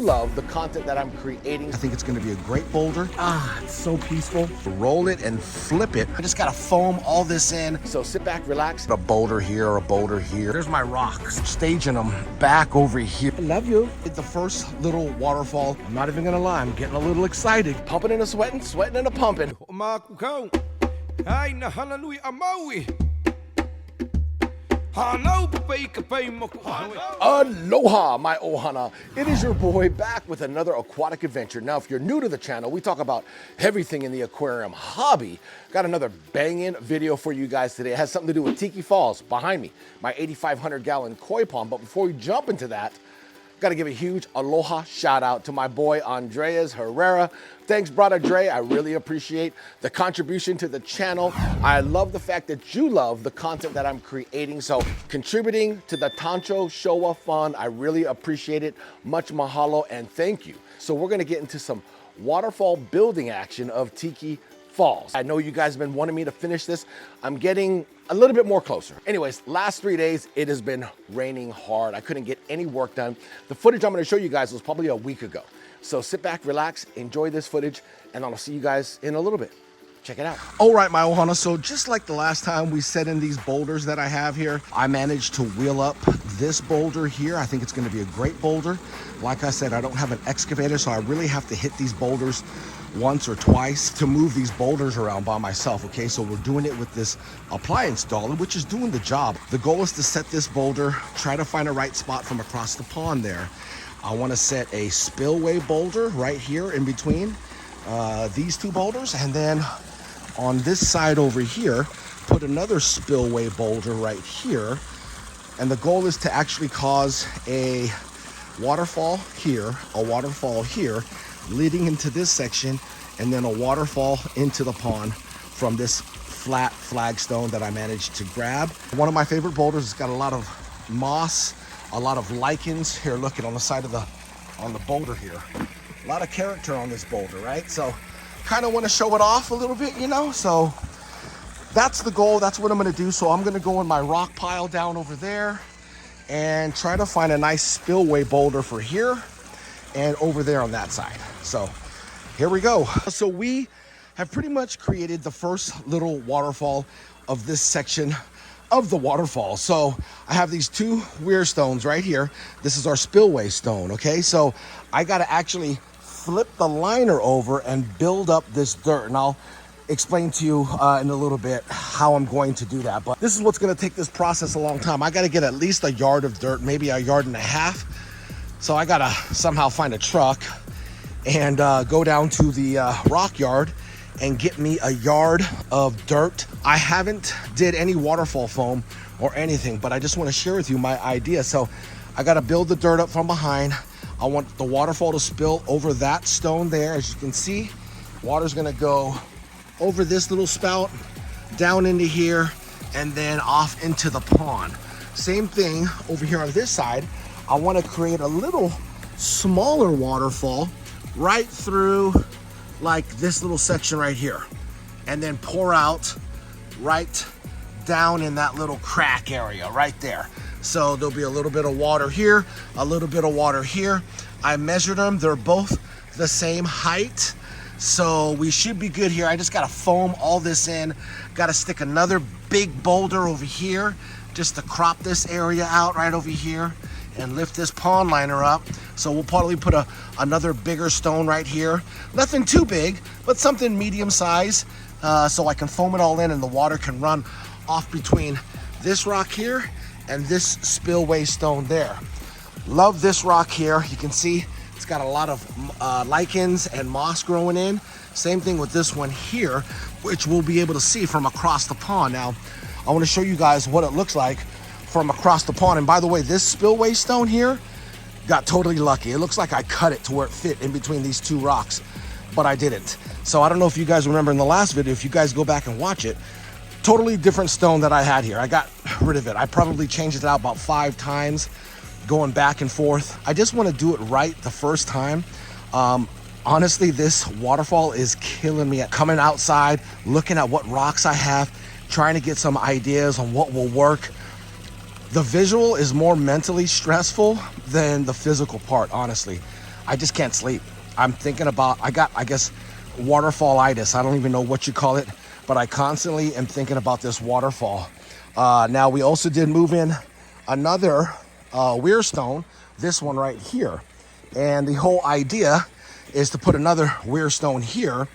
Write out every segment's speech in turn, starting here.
you love the content that I'm creating. I think it's gonna be a great boulder. It's so peaceful. Roll it and flip it. I just gotta foam all this in. So sit back, relax. A boulder here or a boulder here. There's my rocks. Staging them back over here. I love you. It's the first little waterfall. I'm not even gonna lie, I'm getting a little excited. Pumping and a sweating, sweating and a pumping. Hana Hui A Maui. Aloha, my ohana. It is your boy back with another aquatic adventure. Now, if you're new to the channel, we talk about everything in the aquarium hobby. Got another banging video for you guys today. It has something to do with Tiki Falls behind me, my 8,500 gallon koi pond. But before we jump into that, got to give a huge aloha shout out to my boy Andreas Herrera. Thanks, brother Dre. I really appreciate the contribution to the channel. I love the fact that you love the content that I'm creating. So contributing to the Tancho Showa Fund, I really appreciate it. Much mahalo and thank you. So we're going to get into some waterfall building action of Tiki Falls. I know you guys have been wanting me to finish this. I'm getting a little bit more closer. Anyways, last 3 days, it has been raining hard. I couldn't get any work done. The footage I'm gonna show you guys was probably a week ago. So sit back, relax, enjoy this footage, and I'll see you guys in a little bit. Check it out. All right, my ohana, so just like the last time we set in these boulders that I have here, I managed to wheel up this boulder here. I think it's gonna be a great boulder. Like I said, I don't have an excavator, so I really have to hit these boulders once or twice to move these boulders around by myself, okay? So we're doing it with this appliance installer, which is doing the job. The goal is to set this boulder, try to find a right spot from across the pond there. I wanna set a spillway boulder right here in between these two boulders, and then on this side over here, put another spillway boulder right here. And the goal is to actually cause a waterfall here, leading into this section, and then a waterfall into the pond from this flat flagstone that I managed to grab. One of my favorite boulders. It's got a lot of moss, a lot of lichens. Here, look on the side of on the boulder here. A lot of character on this boulder, right? So kind of want to show it off a little bit, you know? So that's the goal. That's what I'm going to do. So I'm going to go in my rock pile down over there and try to find a nice spillway boulder for here and over there on that side. So here we go. So we have pretty much created the first little waterfall of this section of the waterfall. So I have these two weir stones right here. This is our spillway stone, okay? So I got to actually flip the liner over and build up this dirt. And I'll explain to you in a little bit how I'm going to do that. But this is what's going to take this process a long time. I got to get at least a yard of dirt, maybe a yard and a half. So I gotta somehow find a truck and go down to the rock yard and get me a yard of dirt. I haven't did any waterfall foam or anything, but I just want to share with you my idea. So I gotta build the dirt up from behind. I want the waterfall to spill over that stone there. As you can see, water's gonna go over this little spout, down into here, and then off into the pond. Same thing over here on this side. I want to create a little smaller waterfall right through like this little section right here, and then pour out right down in that little crack area right there. So there'll be a little bit of water here, a little bit of water here. I measured them. They're both the same height. So we should be good here. I just got to foam all this in. Got to stick another big boulder over here just to crop this area out right over here and lift this pond liner up. So we'll probably put another bigger stone right here. Nothing too big, but something medium size, so I can foam it all in and the water can run off between this rock here and this spillway stone there. Love this rock here. You can see it's got a lot of lichens and moss growing in. Same thing with this one here, which we'll be able to see from across the pond. Now, I want to show you guys what it looks like from across the pond. And by the way, this spillway stone here got totally lucky. It looks like I cut it to where it fit in between these two rocks, but I didn't. So I don't know if you guys remember in the last video, if you guys go back and watch it, totally different stone that I had here. I got rid of it. I probably changed it out about 5 times, going back and forth. I just want to do it right the first time. Honestly, this waterfall is killing me. Coming outside, looking at what rocks I have, trying to get some ideas on what will work. The visual is more mentally stressful than the physical part, honestly. I just can't sleep. I'm thinking about, I guess, waterfallitis. I don't even know what you call it, but I constantly am thinking about this waterfall. Now, we also did move in another weir stone, this one right here. And the whole idea is to put another weir stone here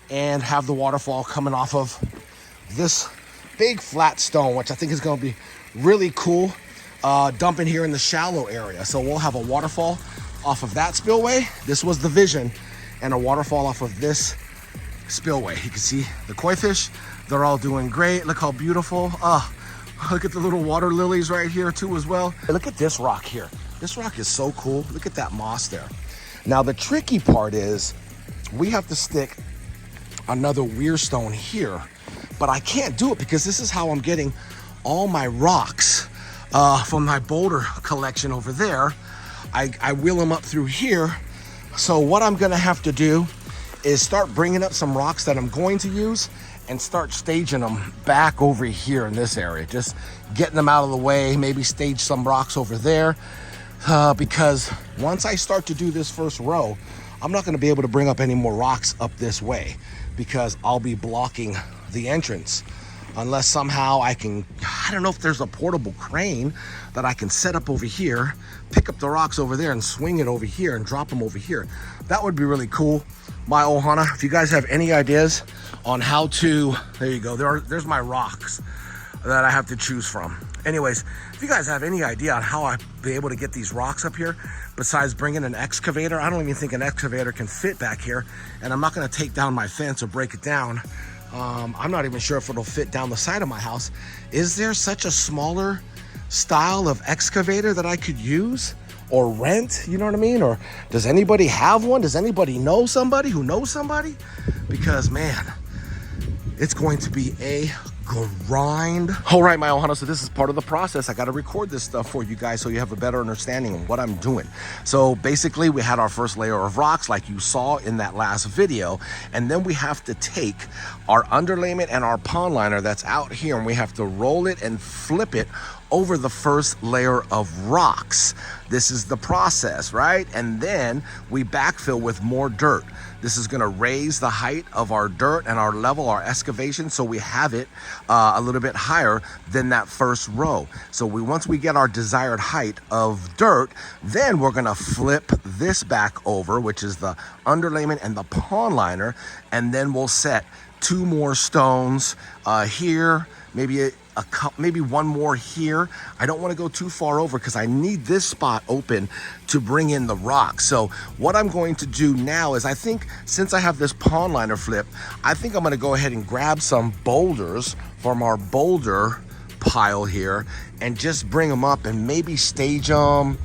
and have the waterfall coming off of this big flat stone, which I think is going to be really cool, dumping here in the shallow area. So we'll have a waterfall off of that spillway. This was the vision, and a waterfall off of this spillway. You can see the koi fish, they're all doing great. Look how beautiful. Look at the little water lilies right here too as well. Look at this rock here. This rock is so cool. Look at that moss there. Now the tricky part is we have to stick another weir stone here, but I can't do it because this is how I'm getting all my rocks from my boulder collection over there. I wheel them up through here. So what I'm gonna have to do is start bringing up some rocks that I'm going to use and start staging them back over here in this area. Just getting them out of the way, maybe stage some rocks over there. Because once I start to do this first row, I'm not gonna be able to bring up any more rocks up this way because I'll be blocking the entrance. Unless somehow I don't know if there's a portable crane that I can set up over here, pick up the rocks over there and swing it over here and drop them over here. That would be really cool. My ohana, if you guys have any ideas on how to, there you go, there's my rocks that I have to choose from. Anyways, if you guys have any idea on how I'd be able to get these rocks up here, besides bringing an excavator, I don't even think an excavator can fit back here, and I'm not gonna take down my fence or break it down. I'm not even sure if it'll fit down the side of my house. Is there such a smaller style of excavator that I could use or rent? You know what I mean? Or does anybody have one? Does anybody know somebody who knows somebody? Because man, it's going to be a grind. All right, my ohana, so this is part of the process. I got to record this stuff for you guys so you have a better understanding of what I'm doing. So basically we had our first layer of rocks like you saw in that last video, and then we have to take our underlayment and our pond liner that's out here, and we have to roll it and flip it over the first layer of rocks. This is the process, right? And then we backfill with more dirt. This is gonna raise the height of our dirt and our level, our excavation, so we have it a little bit higher than that first row. So once we get our desired height of dirt, then we're gonna flip this back over, which is the underlayment and the pond liner, and then we'll set 2 more stones here, maybe one more here. I don't want to go too far over because I need this spot open to bring in the rock. So what I'm going to do now is, I think since I have this pond liner flip, I think I'm going to go ahead and grab some boulders from our boulder pile here and just bring them up and maybe stage them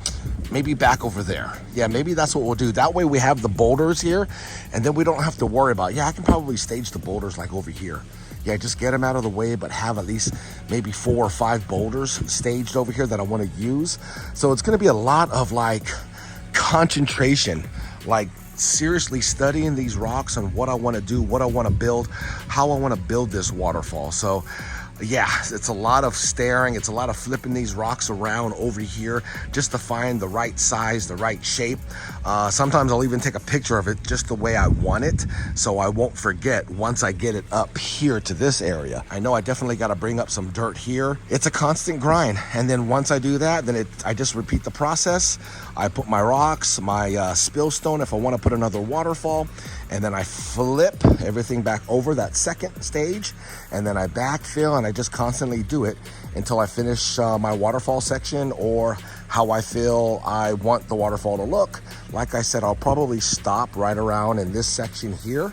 maybe back over there. Yeah, maybe that's what we'll do. That way we have the boulders here, and then we don't have to worry about, I can probably stage the boulders like over here. Yeah, just get them out of the way, but have at least maybe 4 or 5 boulders staged over here that I want to use. So it's going to be a lot of like concentration, like seriously studying these rocks and what I want to do, what I want to build, how I want to build this waterfall. So yeah, it's a lot of staring. It's a lot of flipping these rocks around over here just to find the right size, the right shape. Sometimes I'll even take a picture of it just the way I want it, so I won't forget once I get it up here to this area. I know I definitely got to bring up some dirt here. It's a constant grind. And then once I do that, then I just repeat the process. I put my rocks, my spill stone if I want to put another waterfall, and then I flip everything back over that second stage, and then I backfill, and I just constantly do it until I finish my waterfall section or how I feel I want the waterfall to look. Like I said, I'll probably stop right around in this section here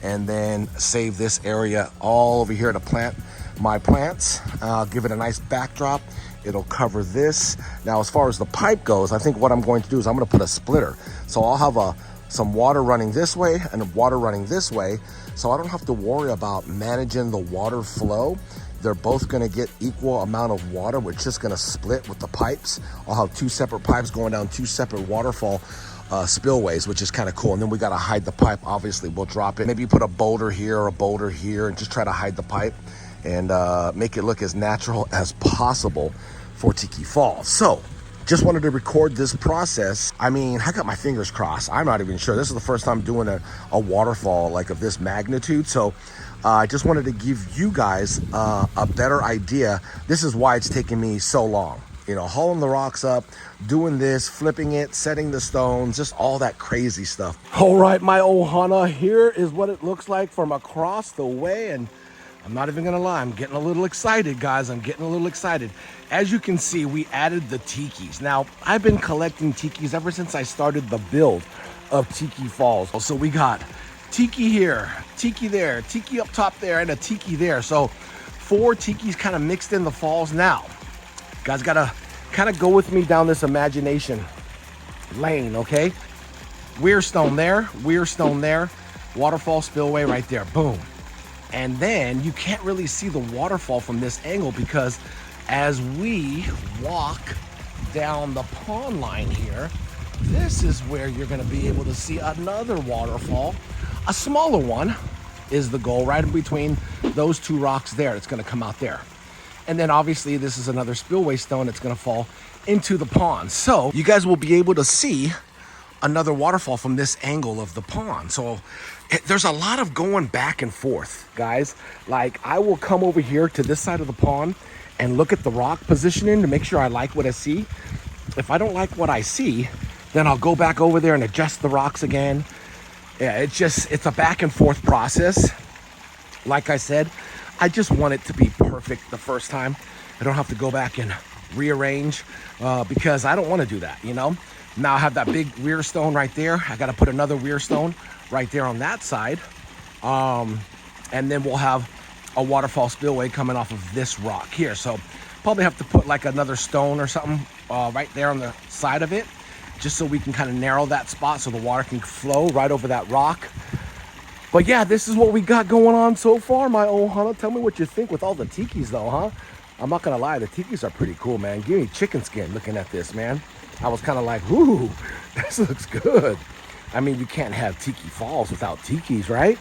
and then save this area all over here to plant my plants. Give it a nice backdrop. It'll cover this. Now, as far as the pipe goes, I think what I'm going to do is I'm going to put a splitter. So I'll have some water running this way and water running this way, so I don't have to worry about managing the water flow. They're both going to get equal amount of water. We're just going to split with the pipes. I'll have 2 separate pipes going down 2 separate waterfall spillways, which is kind of cool. And then we got to hide the pipe. Obviously, we'll drop it. Maybe put a boulder here or a boulder here and just try to hide the pipe and make it look as natural as possible for Tiki Falls. So just wanted to record this process. I mean, I got my fingers crossed. I'm not even sure. This is the first time doing a waterfall like of this magnitude. So I just wanted to give you guys a better idea. This is why it's taking me so long. You know, hauling the rocks up, doing this, flipping it, setting the stones, just all that crazy stuff. All right, my ohana, here is what it looks like from across the way. And I'm not even gonna lie, I'm getting a little excited, guys. I'm getting a little excited. As you can see, we added the tikis. Now, I've been collecting tikis ever since I started the build of Tiki Falls. So we got tiki here, tiki there, tiki up top there, and a tiki there. So 4 tikis kind of mixed in the falls. Now, guys gotta kind of go with me down this imagination lane, okay? Weir stone there, waterfall spillway right there, boom. And then you can't really see the waterfall from this angle because as we walk down the pond line here, this is where you're gonna be able to see another waterfall. A smaller one is the goal, right in between those 2 rocks there. It's gonna come out there. And then obviously this is another spillway stone that's gonna fall into the pond. So you guys will be able to see another waterfall from this angle of the pond. So there's a lot of going back and forth, guys. Like, I will come over here to this side of the pond and look at the rock positioning to make sure I like what I see. If I don't like what I see, then I'll go back over there and adjust the rocks again. Yeah, it's a back and forth process. Like I said, I just want it to be perfect the first time. I don't have to go back and rearrange because I don't want to do that, you know? Now I have that big weir stone right there. I got to put another weir stone right there on that side. And then we'll have a waterfall spillway coming off of this rock here. So probably have to put like another stone or something right there on the side of it, just so we can kind of narrow that spot so the water can flow right over that rock. But yeah, this is what we got going on so far, my ohana. Tell me what you think with all the tikis though, huh? I'm not gonna lie, the tikis are pretty cool, man. Give me chicken skin looking at this, man. I was kind of like, ooh, this looks good. I mean, you can't have Tiki Falls without tikis, right?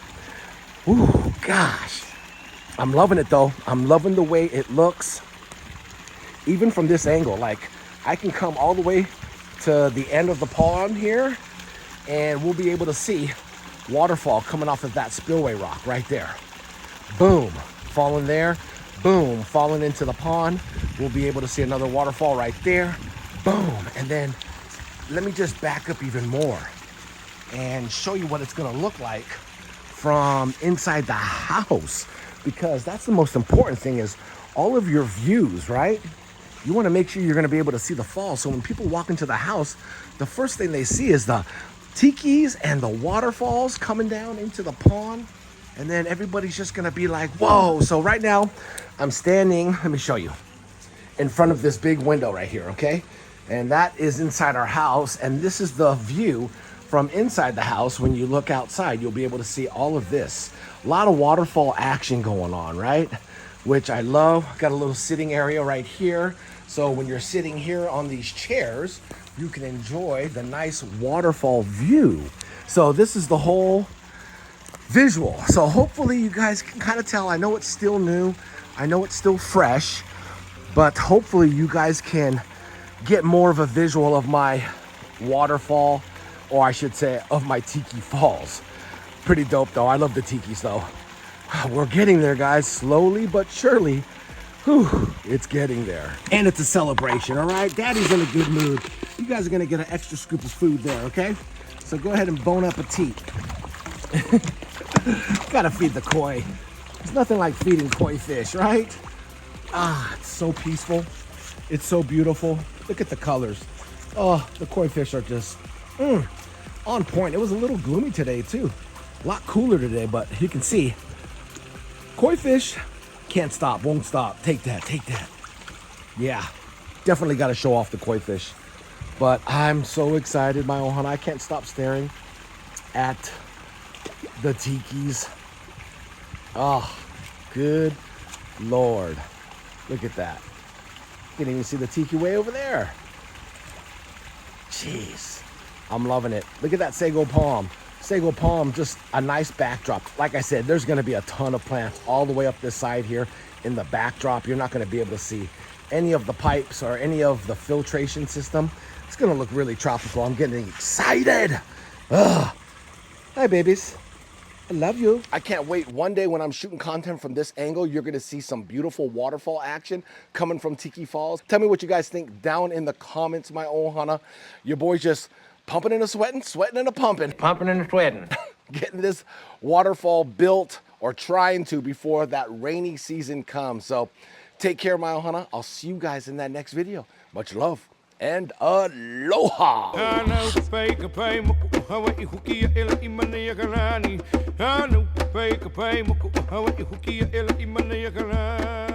Ooh, gosh. I'm loving it though. I'm loving the way it looks. Even from this angle, like I can come all the way to the end of the pond here and we'll be able to see waterfall coming off of that spillway rock right there. Boom, falling there. Boom, falling into the pond. We'll be able to see another waterfall right there. Boom, and then let me just back up even more and show you what it's gonna look like from inside the house, because that's the most important thing, is all of your views, right? You wanna make sure you're gonna be able to see the fall. So when people walk into the house, the first thing they see is the tikis and the waterfalls coming down into the pond. And then everybody's just gonna be like, whoa. So right now I'm standing, let me show you, in front of this big window right here, okay? And that is inside our house. And this is the view from inside the house. When you look outside, you'll be able to see all of this. A lot of waterfall action going on, right? Which I love. Got a little sitting area right here. So when you're sitting here on these chairs, you can enjoy the nice waterfall view. So this is the whole visual. So hopefully you guys can kind of tell. I know it's still new. I know it's still fresh, but hopefully you guys can get more of a visual of my waterfall, or I should say of my Tiki Falls. Pretty dope though. I love the tikis though. We're getting there, guys, slowly but surely. Whew, it's getting there. And it's a celebration, all right? Daddy's in a good mood. You guys are gonna get an extra scoop of food there, okay? So go ahead and bon appetit. Gotta feed the koi. There's nothing like feeding koi fish, right? Ah, it's so peaceful. It's so beautiful. Look at the colors. Oh, the koi fish are just on point. It was a little gloomy today too. A lot cooler today, but you can see koi fish can't stop, won't stop. Take that, take that. Yeah, definitely got to show off the koi fish. But I'm so excited, my ohana. I can't stop staring at the tikis. Oh, good Lord. Look at that. You can even see the tiki way over there. Jeez, I'm loving it. Look at that sago palm. Sago palm, just a nice backdrop. Like I said, there's gonna be a ton of plants all the way up this side here in the backdrop. You're not gonna be able to see any of the pipes or any of the filtration system. It's gonna look really tropical. I'm getting excited. Ugh. Hi, babies. I love you. I can't wait. One day when I'm shooting content from this angle, you're gonna see some beautiful waterfall action coming from Tiki Falls. Tell me what you guys think down in the comments, my old Hana. Your boy's just pumping and a sweating, sweating and a pumping. Pumping and sweating. Getting this waterfall built, or trying to, before that rainy season comes. So take care, my Ohana. I'll see you guys in that next video. Much love and aloha. Hana Hui A Maui.